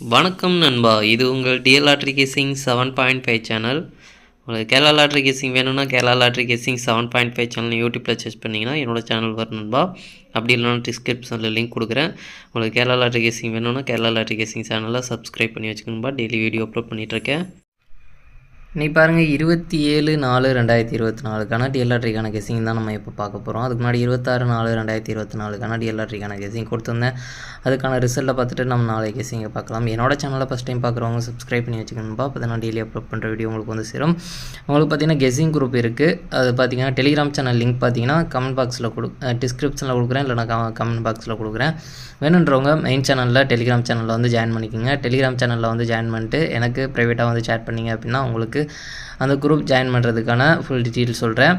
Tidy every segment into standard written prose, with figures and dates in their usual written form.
வணக்கம் நண்பா, இது உங்கள் டிஎல் லாட்ரி கேசிங் 7.5 சேனல். உங்களுக்கு கேரளா லாட்ரி கேசிங் வேணும்னா கேரளா லாட்ரி கேசிங் 7.5 சேனல் யூடியூப்பில் சர்ச் பண்ணிங்கன்னா என்னோடய சேனல் வரும் நண்பா. அப்படி இல்லைனா டிஸ்கிரிப்ஷனில் லிங்க் கொடுக்குறேன். உங்களுக்கு கேரளா லாட்ரி கேசிங் வேணும்னா கேரளா லாட்ரி கேசிங் சேனலை சப்ஸ்கிரைப் பண்ணி வச்சுக்கணும்பா. டெய்லி வீடியோ அப்லோட் பண்ணிகிட்ருக்கேன். இன்றைக்கி பாருங்கள் 27/4/2024 டிஎல் லாட்ரிக்கான கெஸிங் தான் நம்ம இப்போ பார்க்க போகிறோம். அதுக்கு முன்னாடி 26/4/2024 டிஎல் லாட்ரிக்கான கெஸிங் கொடுத்துருந்தேன். அதுக்கான ரிசல்ட்டை பார்த்துட்டு நம்ம நாளைக்கு கெஸிங்கை பார்க்கலாம். என்னோட சேனலை ஃபஸ்ட் டைம் பார்க்குறவங்க சப்ஸ்கிரைப் பண்ணி வச்சுக்கணும்பா. அப்போ தான் நான் டெய்லி அப்லோட் பண்ணுற வீடியோ உங்களுக்கு வந்து சேரும். உங்களுக்கு பார்த்தீங்கன்னா கெஸிங் குரூப் இருக்குது. அது பார்த்தீங்கன்னா டெலிகிராம் சேனல் லிங்க் பார்த்தீங்கன்னா கமெண்ட் பாக்ஸில் டிஸ்கிரிப்ஷனில் கொடுக்குறேன், இல்லைனா கமெண்ட் பாக்ஸில் கொடுக்குறேன். வேணுன்றவங்க மெயின் சேனலில் டெலிகிராம் சேனலில் வந்து ஜாயின் பண்ணிக்கோங்க. டெலிகிராம் சேனலில் வந்து ஜாயின் பண்ணிட்டு எனக்கு ப்ரைவேட்டாக வந்து சேட் பண்ணிங்க அப்படின்னா உங்களுக்கு அந்த குரூப் ஜாயின் பண்ணுறதுக்கான ஃபுல் டீட்டெயில் சொல்கிறேன்.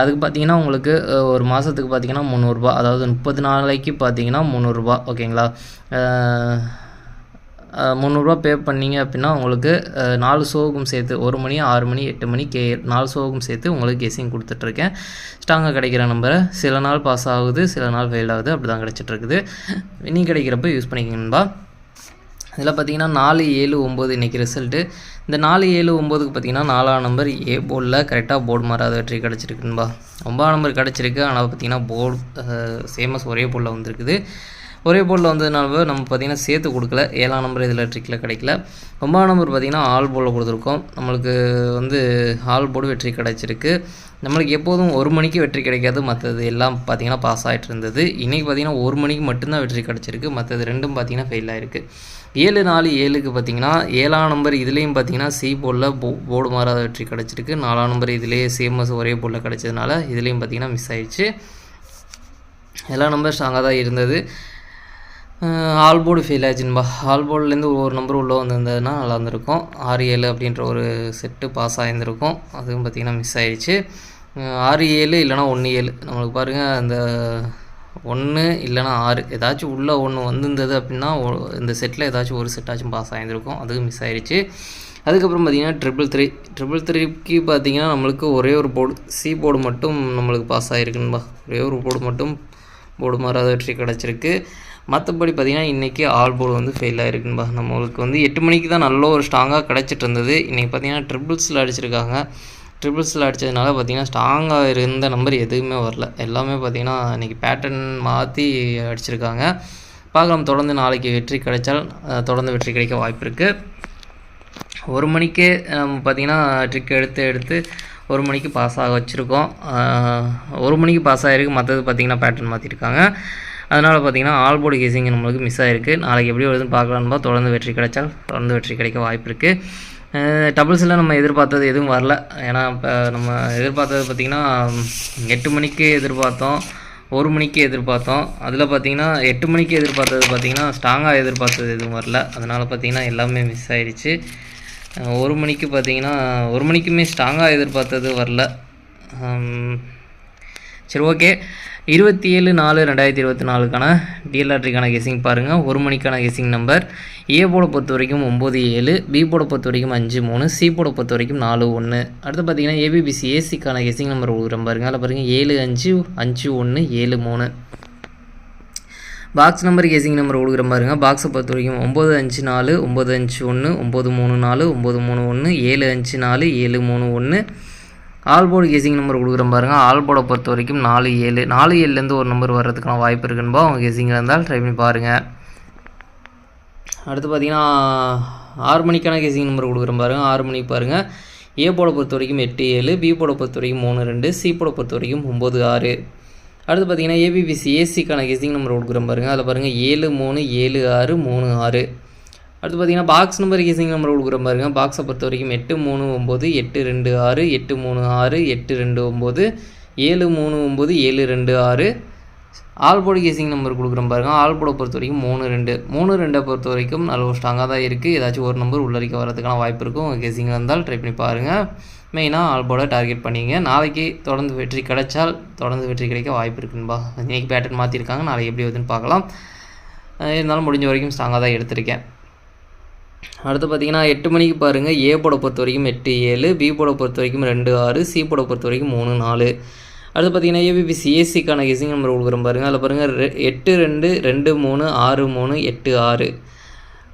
அதுக்கு பார்த்தீங்கன்னா உங்களுக்கு ஒரு மாதத்துக்கு பார்த்தீங்கன்னா 300ரூபா, அதாவது 30 நாளைக்கு பார்த்தீங்கன்னா 300ரூபா, ஓகேங்களா. 300ரூபா பே பண்ணிங்க அப்படின்னா உங்களுக்கு 4 ஷோவுக்கும் சேர்த்து 1 மணி 6 மணி 8 மணி 4 ஷோவுக்கும் சேர்த்து உங்களுக்கு கெஸிங் கொடுத்துட்ருக்கேன். ஸ்ட்ராங்காக கிடைக்கிற நம்பரை சில நாள் பாஸ் ஆகுது, சில நாள் ஃபெயில் ஆகுது, அப்படி தான் கிடச்சிட்ருக்குது. இன்னும் கிடைக்கிறப்ப யூஸ் பண்ணிக்கணும்பா. இதில் பார்த்தீங்கன்னா 4, 7, 9 இன்றைக்கி ரிசல்ட்டு. இந்த 4, 7, 9க்கு பார்த்தீங்கன்னா 4ஆம் நம்பர் ஏ போர்டில் கரெக்டாக போர்டு மாறாத வெற்றி கிடச்சிருக்குன்பா. 9ஆம் நம்பர் கிடச்சிருக்கு, ஆனால் பார்த்தீங்கன்னா போர்டு சேமஸ் ஒரே போர்டில் வந்துருக்குது. ஒரே போர்டில் வந்ததுனால நம்ம பார்த்திங்கன்னா சேர்த்து கொடுக்கல. 7ஆம் நம்பர் இதில் ட்ரிக்கில் கிடைக்கல. 9ஆம் நம்பர் பார்த்திங்கன்னா ஆல் போர்டில் கொடுத்துருக்கோம். நம்மளுக்கு வந்து ஆல் போர்டு வெற்றி கிடச்சிருக்கு. நம்மளுக்கு எப்போதும் 1 மணிக்கு வெற்றி கிடைக்காது, மற்றது எல்லாம் பார்த்திங்கன்னா பாஸ் ஆகிட்டு இருந்தது. இன்றைக்கி பார்த்திங்கன்னா 1 மணிக்கு மட்டும்தான் வெற்றி கிடச்சிருக்கு, மற்றது ரெண்டும் பார்த்திங்கன்னா ஃபெயில் ஆகிருக்கு. 7, 4, 7க்கு பார்த்திங்கன்னா 7ஆம் நம்பர் இதுலேயும் பார்த்திங்கன்னா சி போர்டில் போர்டு மாறாத வெற்றி கிடச்சிருக்கு. 4ஆம் நம்பர் இதுலேயே சேமஸ் ஒரே போர்டில் கிடச்சதுனால இதுலேயும் பார்த்திங்கன்னா மிஸ் ஆயிடுச்சு. 7ஆம் நம்பர் ஸ்ட்ராங்காக தான் இருந்தது. ஆல் போர்டு ஃபெயில் ஆச்சுன்பா. ஆல் போர்டுலேருந்து ஒரு நம்பர் உள்ளே வந்திருந்ததுன்னா நல்லா இருந்திருக்கும். 6, 7 அப்படின்ற ஒரு செட்டு பாஸ் ஆகியிருந்திருக்கும். அதுவும் பார்த்திங்கன்னா மிஸ் ஆகிடுச்சு. 6, 7 இல்லைனா 1, 7 நம்மளுக்கு பாருங்கள், அந்த 1 இல்லைனா 6 ஏதாச்சும் உள்ளே ஒன்று வந்திருந்தது அப்படின்னா இந்த செட்டில் ஏதாச்சும் ஒரு செட்டாச்சும் பாஸ் ஆகியிருக்கும். அதுவும் மிஸ் ஆகிடுச்சு. அதுக்கப்புறம் பார்த்திங்கன்னா 333க்கு பார்த்திங்கன்னா நம்மளுக்கு ஒரே ஒரு போர்டு சி போர்டு மட்டும் நம்மளுக்கு பாஸ் ஆகிருக்குன்பா. ஒரே ஒரு போர்டு மட்டும் போர்டு மாறாத வெற்றி கிடச்சிருக்கு. மற்றபடி பார்த்திங்கன்னா இன்றைக்கி ஆல் போர்டு வந்து ஃபெயில் ஆகிருக்குன்பா. நம்மளுக்கு வந்து 8 மணிக்கு தான் நல்ல ஒரு ஸ்ட்ராங்காக கிடச்சிட்டு இருந்தது. இன்றைக்கி பார்த்திங்கன்னா ட்ரிபிள்ஸில் அடிச்சிருக்காங்க. ட்ரிபிள்ஸில் அடித்ததுனால பார்த்திங்கன்னா ஸ்ட்ராங்காக இருந்த நம்பர் எதுவுமே வரல. எல்லாமே பார்த்திங்கன்னா இன்றைக்கி பேட்டர்ன் மாற்றி அடிச்சிருக்காங்க. பார்க்கலாம், தொடர்ந்து நாளைக்கு வெற்றி கிடைச்சால் தொடர்ந்து வெற்றி கிடைக்க வாய்ப்பு இருக்குது. 1 மணிக்கே நம்ம பார்த்திங்கன்னா ட்ரிக் எடுத்து 1 மணிக்கு பாஸ் ஆக வச்சுருக்கோம். 1 மணிக்கு பாஸ் ஆகிருக்கு, மற்றது பார்த்திங்கன்னா பேட்டர்ன் மாற்றிருக்காங்க. அதனால் பார்த்திங்கன்னா ஆல் போர்டு கெஸிங் நம்மளுக்கு மிஸ் ஆகிருக்கு. நாளைக்கு எப்படி வருதுன்னு பார்க்கலான்பா. தொடர்ந்து வெற்றி கிடைச்சால் தொடர்ந்து வெற்றி கிடைக்க வாய்ப்பு இருக்குது. டபுள்ஸில் நம்ம எதிர்பார்த்தது எதுவும் வரல. ஏன்னா இப்போ நம்ம எதிர்பார்த்தது பார்த்திங்கன்னா 8 மணிக்கு எதிர்பார்த்தோம், 1 மணிக்கு எதிர்பார்த்தோம். அதில் பார்த்திங்கன்னா 8 மணிக்கு எதிர்பார்த்தது பார்த்திங்கன்னா ஸ்ட்ராங்காக எதிர்பார்த்தது எதுவும் வரல. அதனால் பார்த்திங்கன்னா எல்லாமே மிஸ் ஆகிடுச்சு. 1 மணிக்கு பார்த்திங்கன்னா 1 மணிக்குமே ஸ்ட்ராங்காக எதிர்பார்த்தது வரல. சரி, ஓகே. 27/4/2024க்கான டிஎல் லாட்ரிக்கான கெஸிங் பாருங்கள். 1 மணிக்கான கெஸிங் நம்பர் ஏ போர்டை பொறுத்த வரைக்கும் 9, 7, பி போர்டை பொறுத்த வரைக்கும் 5, 3, சி போர்டை பொறுத்த வரைக்கும் 4, 1. அடுத்து பார்த்திங்கன்னா ஏபிபிசி ஏசிக்கான கெஸிங் நம்பர் கொடுக்குறேன் பாருங்கள். அதில் பாருங்கள் 7, 5, 5, 1, 7, 3. பாக்ஸ் நம்பர் கெஸிங் நம்பர் கொடுக்குற பாருங்கள். பாக்ஸை பொறுத்த வரைக்கும் 9, 5, 4, 9, 5, 1, 9, 3, 4, 9, 3, 1, 7, 5, 4, 7, 3, 1. ஆல் போர்டு கெஸிங் நம்பர் கொடுக்குறேன் பாருங்கள். ஆல் போர்டை பொறுத்த வரைக்கும் 4, 7. 4, 7லேருந்து ஒரு நம்பர் வர்றதுக்கான வாய்ப்பு இருக்குன்பா. அவங்க கெஸிங்கில் இருந்தால் ட்ரை பண்ணி பாருங்கள். அடுத்து பார்த்திங்கன்னா 6 மணிக்கான கெஸிங் நம்பர் கொடுக்குறேன் பாருங்கள். 6 மணிக்கு பாருங்கள். ஏ போர்டை பொறுத்த வரைக்கும் 8, 7, பி போர்டை பொறுத்த வரைக்கும் 3, 2, சி போர்டை பொறுத்த வரைக்கும் 9, 6. அடுத்து பார்த்திங்கன்னா ஏபிபிசி ஏசிக்கான கெஸிங் நம்பர் கொடுக்குறேன் பாருங்கள். அதில் பாருங்கள் 7, 3, 7, 6, 3, 6. அடுத்து பார்த்திங்கன்னா பாக்ஸ் நம்பர் கெஸிங் நம்பர் கொடுக்குற பாருங்க. பாக்ஸை பொறுத்த வரைக்கும் 8, 3, 9, 8, 2, 6, 8, 3, 6, 8, 2, 9, 7, 3, 9, 7, 2, 6. ஆல் போர்டு கெஸிங் நம்பர் கொடுக்குறோம் பாருங்கள். ஆல் போர்டை பொறுத்த வரைக்கும் 3, 2. 3, 2 பொறுத்த வரைக்கும் நல்ல ஒரு ஸ்ட்ராங்காக தான் இருக்குது. ஏதாச்சும் ஒரு நம்பர் உள்ளரிக்க வரதுக்கான வாய்ப்பு இருக்கும். உங்கள் கெஸிங்கில் இருந்தால் ட்ரை பண்ணி பாருங்கள். மெயினாக ஆல் போர்டை டார்கெட் பண்ணிங்க. நாளைக்கு தொடர்ந்து வெற்றி கிடைச்சால் தொடர்ந்து வெற்றி கிடைக்க வாய்ப்பு இருக்குன்பா. இன்றைக்கி பேட்டர்ன் மாற்றிருக்காங்க, நாளைக்கு எப்படி வருதுன்னு பார்க்கலாம். இருந்தாலும் முடிஞ்ச வரைக்கும் ஸ்ட்ராங்காக தான் எடுத்திருக்கேன். அடுத்து பார்த்திங்கன்னா 8 மணிக்கு பாருங்கள். ஏ போர்டை பொறுத்த வரைக்கும் 8, 7, பி போர்டை பொறுத்த வரைக்கும் 2, 6, சி போர்டை பொறுத்த வரைக்கும் 3, 4. அடுத்து பார்த்திங்கன்னா ஏபிபிசி ஏசிக்கான கெஸிங் நம்பர் கொடுக்குறோம் பாருங்கள். அதில் பாருங்கள் 8, 2, 2, 3, 6, 3, 8, 6.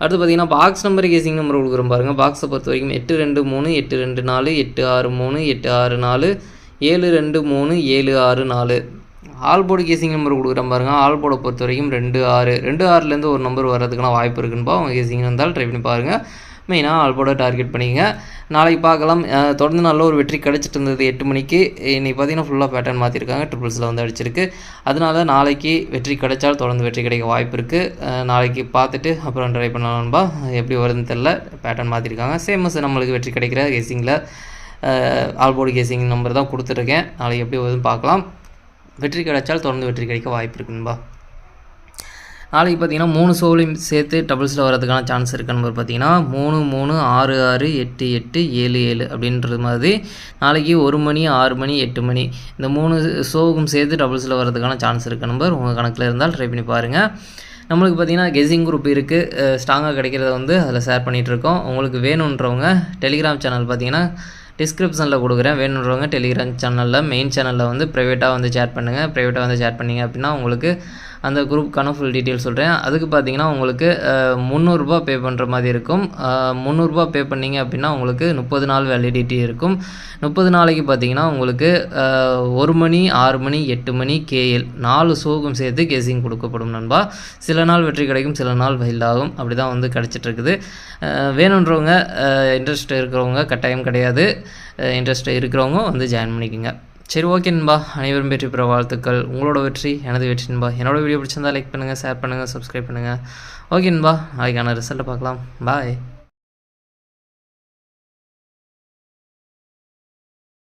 அடுத்து பார்த்தீங்கன்னா பாக்ஸ் நம்பர் கேசிங் நம்பர் கொடுக்குறோம் பாருங்கள். பாக்ஸை பொறுத்த வரைக்கும் 823 824 863 864 723 764. ஆல் போர்டு கேசிங் நம்பர் கொடுக்குறேன் பாருங்கள். ஆல் போர்டை பொறுத்த வரைக்கும் 26 26லேருந்து ஒரு நம்பர் வர்றதுக்கான வாய்ப்பு இருக்குன்னுப்பா. அவங்க கேசிங் இருந்தாலும் ட்ரை பண்ணி பாருங்கள். மெயினாக ஆல் போர்டை டார்கெட் பண்ணிங்க. நாளைக்கு பார்க்கலாம். தொடர்ந்து நல்ல ஒரு வெற்றி கிடச்சிட்டு இருந்தது 8 மணிக்கு. இன்றைக்கி பார்த்தீங்கன்னா ஃபுல்லாக பேட்டர்ன் மாற்றிருக்காங்க. ட்ரிபிள்ஸில் வந்து அடிச்சிருக்கு. அதனால நாளைக்கு வெற்றி கிடைச்சால் தொடர்ந்து வெற்றி கிடைக்க வாய்ப்பு இருக்குது. நாளைக்கு பார்த்துட்டு அப்புறம் ட்ரை பண்ணலாம்பா. எப்படி வருதுன்னு தெரில. பேட்டர்ன் மாற்றிருக்காங்க. சேமஸ் நம்மளுக்கு வெற்றி கிடைக்கிற கேசிங்கில் ஆல் போர்டு கேசிங் நம்பர் தான் கொடுத்துருக்கேன். நாளைக்கு எப்படி வருதுன்னு பார்க்கலாம். வெற்றி கிடைச்சால் தொடர்ந்து வெற்றி கிடைக்க வாய்ப்பு இருக்குன்பா. நாளைக்கு பார்த்தீங்கன்னா 3 ஷோலையும் சேர்த்து டபுள்ஸில் வரதுக்கான சான்ஸ் இருக்க நம்பர் பார்த்தீங்கன்னா 3 3 6 6 8 8 7 7 அப்படின்றது மாதிரி நாளைக்கு 1 மணி 6 மணி 8 மணி இந்த 3 ஷோவுக்கும் சேர்த்து டபுள்ஸில் வரதுக்கான சான்ஸ் இருக்க நம்பர் உங்கள் கணக்கில் இருந்தால் ட்ரை பண்ணி பாருங்கள். நம்மளுக்கு பார்த்தீங்கன்னா கெஸிங் குரூப் இருக்குது. ஸ்ட்ராங்காக கிடைக்கிறத வந்து அதில் ஷேர் பண்ணிகிட்ருக்கோம். உங்களுக்கு வேணுன்றவங்க டெலிகிராம் சேனல் பார்த்தீங்கன்னா டிஸ்கிரிப்ஷனில் கொடுக்குறேன். வேணுன்றவங்க டெலிகிராம் சேனலில் மெயின் சேனலில் வந்து ப்ரைவேட்டாக வந்து சேட் பண்ணுங்கள். ப்ரைவேட்டாக வந்து சேட் பண்ணிங்க அப்படின்னா உங்களுக்கு அந்த குரூப்புக்கான ஃபுல் டீட்டெயில் சொல்கிறேன். அதுக்கு பார்த்தீங்கன்னா உங்களுக்கு 300 ரூபா பே பண்ணுற மாதிரி இருக்கும். 300 ரூபா பே பண்ணிங்க அப்படின்னா உங்களுக்கு 30 நாள் வேலிடிட்டி இருக்கும். 30 நாளைக்கு பார்த்தீங்கன்னா உங்களுக்கு 1 மணி 6 மணி 8 மணி கேஎல் 4 ஷோக்கும் சேர்த்து கேசிங் கொடுக்கப்படும் நண்பா. சில நாள் வெற்றி கிடைக்கும், சில நாள் வைல்ட் ஆகும். அப்படி தான் வந்து கிடச்சிட்ருக்குது. வேணுன்றவங்க இன்ட்ரெஸ்ட் இருக்கிறவங்க கட்டாயம் கிடையாது. இன்ட்ரெஸ்ட் இருக்கிறவங்க வந்து ஜாயின் பண்ணிக்கோங்க. சரி, ஓகே நண்பா. அனைவரும் வெற்றி பெற வாழ்த்துக்கள். உங்களோட வெற்றி எனது வெற்றி நண்பா. என்னோட வீடியோ பிடிச்சிருந்தா லைக் பண்ணுங்கள், ஷேர் பண்ணுங்கள், சப்ஸ்கிரைப் பண்ணுங்கள். ஓகே நண்பா. நாளைக்கான ரிசல்ட்டை பார்க்கலாம். பாய்.